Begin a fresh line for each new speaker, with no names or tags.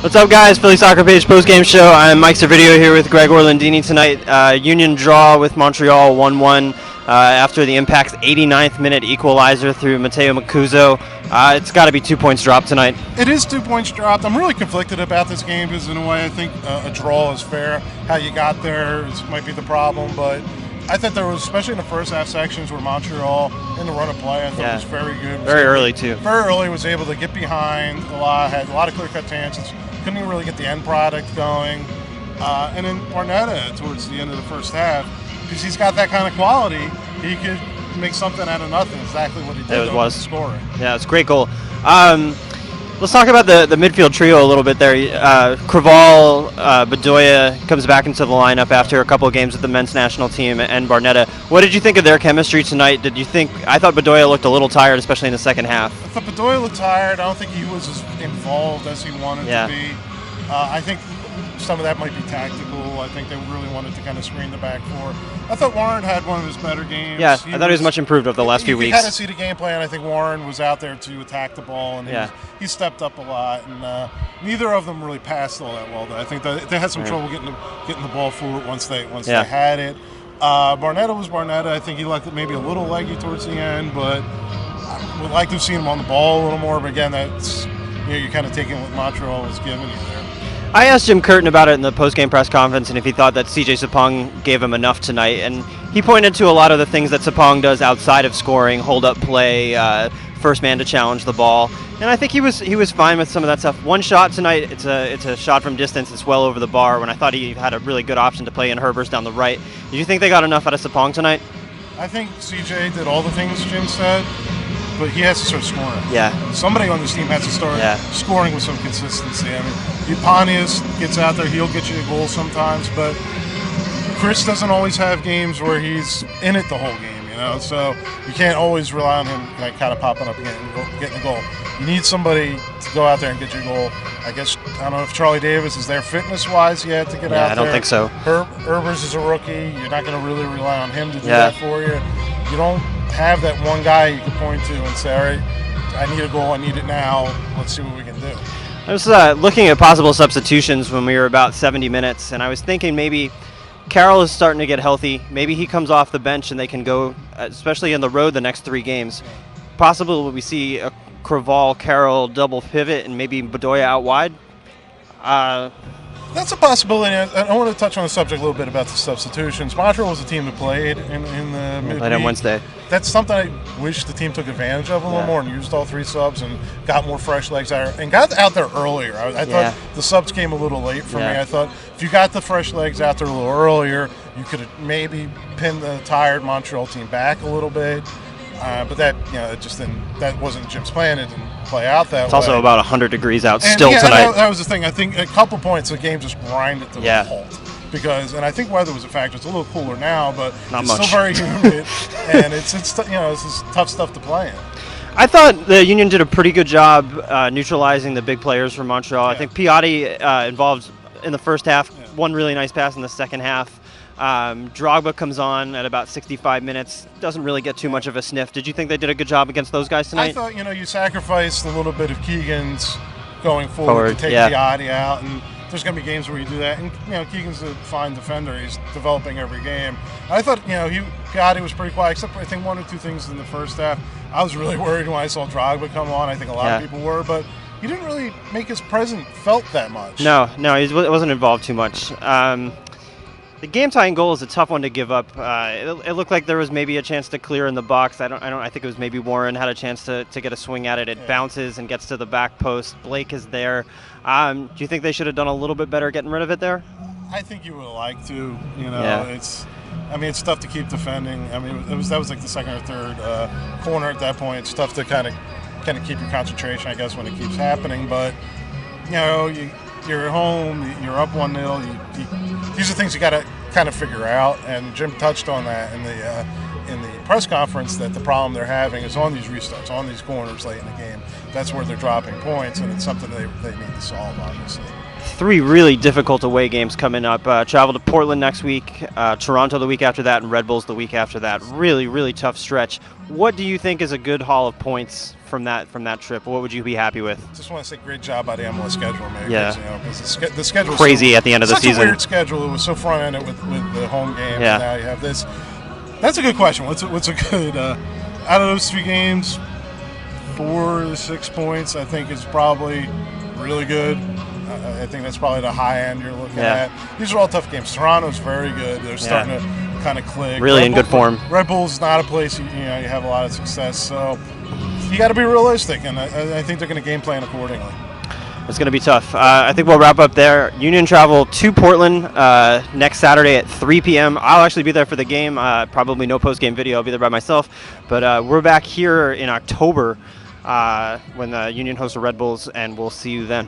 What's up, guys? Philly Soccer Page Postgame Show. I'm Mike Servideo here with Greg Orlandini tonight. Union draw with Montreal 1-1 after the Impact's 89th minute equalizer through Mateo Macuzo. It's got to be 2 points dropped tonight.
It is 2 points dropped. I'm really conflicted about this game because in a way I think a draw is fair. How you got there might be the problem, but I thought there was, especially in the first half sections where Montreal in the run of play, I thought it was very good.
Very early too.
Very early, was able to get behind a lot, had a lot of clear-cut chances. Couldn't even really get the end product going. And then Barnetta towards the end of the first half, because he's got that kind of quality, he could make something out of nothing. Exactly what he did.
It was
scoring.
Yeah, it's a great goal. Let's talk about the midfield trio a little bit there. Creval, Bedoya comes back into the lineup after a couple of games with the men's national team, and Barnetta. What did you think of their chemistry tonight? I thought Bedoya looked a little tired, especially in the second half.
I thought Bedoya looked tired. I don't think he was as involved as he wanted to be. I think some of that might be tactical. I think they really wanted to kind of screen the back four. I thought Warren had one of his better games.
Yeah, I thought he was much improved over the last few weeks.
You had to see the game plan. I think Warren was out there to attack the ball, and he stepped up a lot. And neither of them really passed all that well. I think they had some trouble getting the ball forward once they had it. Barnetta was Barnetta. I think he left it maybe a little leggy towards the end, but I would like to have seen him on the ball a little more. But again, that's you're kind of taking what Montreal was giving you there.
I asked Jim Curtin about it in the post-game press conference and if he thought that CJ Sapong gave him enough tonight, and he pointed to a lot of the things that Sapong does outside of scoring, hold-up play, first man to challenge the ball, and I think he was fine with some of that stuff. One shot tonight, it's a shot from distance, it's well over the bar, when I thought he had a really good option to play in Herbers down the right. Did you think they got enough out of Sapong tonight?
I think CJ did all the things Jim said, but he has to start scoring.
Yeah.
Somebody on this team has to start scoring with some consistency. I mean, Upanius gets out there, he'll get you a goal sometimes, but Chris doesn't always have games where he's in it the whole game, so you can't always rely on him kind of popping up and getting a goal. You need somebody to go out there and get your goal. I don't know if Charlie Davis is there fitness-wise yet to get out there.
I don't think so.
Herbers is a rookie. You're not going to really rely on him to do that for you. You don't have that one guy you can point to and say, all right, I need a goal, I need it now, let's see what we can do.
I was looking at possible substitutions when we were about 70 minutes, and I was thinking maybe Carroll is starting to get healthy. Maybe he comes off the bench and they can go, especially in the road, the next 3 games. Possibly we see a Creval, Carroll double pivot and maybe Bedoya out wide.
That's a possibility. I want to touch on the subject a little bit about the substitutions. Montreal was the team that played in the midweek.
Played on Wednesday.
That's something I wish the team took advantage of a little more and used all 3 subs and got more fresh legs out and got out there earlier. I thought the subs came a little late for me. I thought if you got the fresh legs out there a little earlier, you could have maybe pinned the tired Montreal team back a little bit. But that, that wasn't Jim's plan. It didn't play out that way.
It's also about 100 degrees out still tonight.
That was the thing. I think a couple points the game just grinded to a halt. And I think weather was a factor. It's a little cooler now, but it's still very humid, and it's just tough stuff to play in.
I thought the Union did a pretty good job neutralizing the big players from Montreal. I think Piatti involved in the first half, one really nice pass in the second half. Drogba comes on at about 65 minutes, doesn't really get too much of a sniff. Did you think they did a good job against those guys tonight?
I thought, you sacrificed a little bit of Keegan's going forward to take Piatti out, and there's going to be games where you do that. And, Keegan's a fine defender. He's developing every game. I thought, Piatti was pretty quiet, except for I think 1 or 2 things in the first half. I was really worried when I saw Drogba come on. I think a lot of people were, but he didn't really make his presence felt that much.
No, he wasn't involved too much. The game-tying goal is a tough one to give up. It looked like there was maybe a chance to clear in the box. I think it was maybe Warren had a chance to get a swing at it. It bounces and gets to the back post. Blake is there. Do you think they should have done a little bit better getting rid of it there?
I think you would like to. It's tough to keep defending. I mean, that was like the second or third corner at that point. It's tough to kind of keep your concentration, I guess, when it keeps happening. But you're at home, you're up 1-0. These are things you got to kind of figure out, and Jim touched on that in the press conference, that the problem they're having is on these restarts, on these corners late in the game. That's where they're dropping points, and it's something they need to solve, obviously.
3 really difficult away games coming up. Travel to Portland next week, Toronto the week after that, and Red Bulls the week after that. Really, really tough stretch. What do you think is a good haul of points from that trip? What would you be happy with?
Just want to say great job by the MLS schedule makers.
Yeah.
You know, 'cause the schedule was
Crazy at the end of the
such
season.
a weird schedule. It was so front-ended with the home game.
Yeah.
And now you have this. That's a good question. What's a good out of those 3 games, 4 to 6 points, I think is probably really good. I think that's probably the high end you're looking at. These are all tough games. Toronto's very good. They're starting to kind of click.
Really in good form.
Red Bull's not a place you have a lot of success. So you got to be realistic, and I think they're going to game plan accordingly.
It's going to be tough. I think we'll wrap up there. Union travel to Portland next Saturday at 3 p.m. I'll actually be there for the game. Probably no post-game video. I'll be there by myself. But we're back here in October when the Union hosts the Red Bulls, and we'll see you then.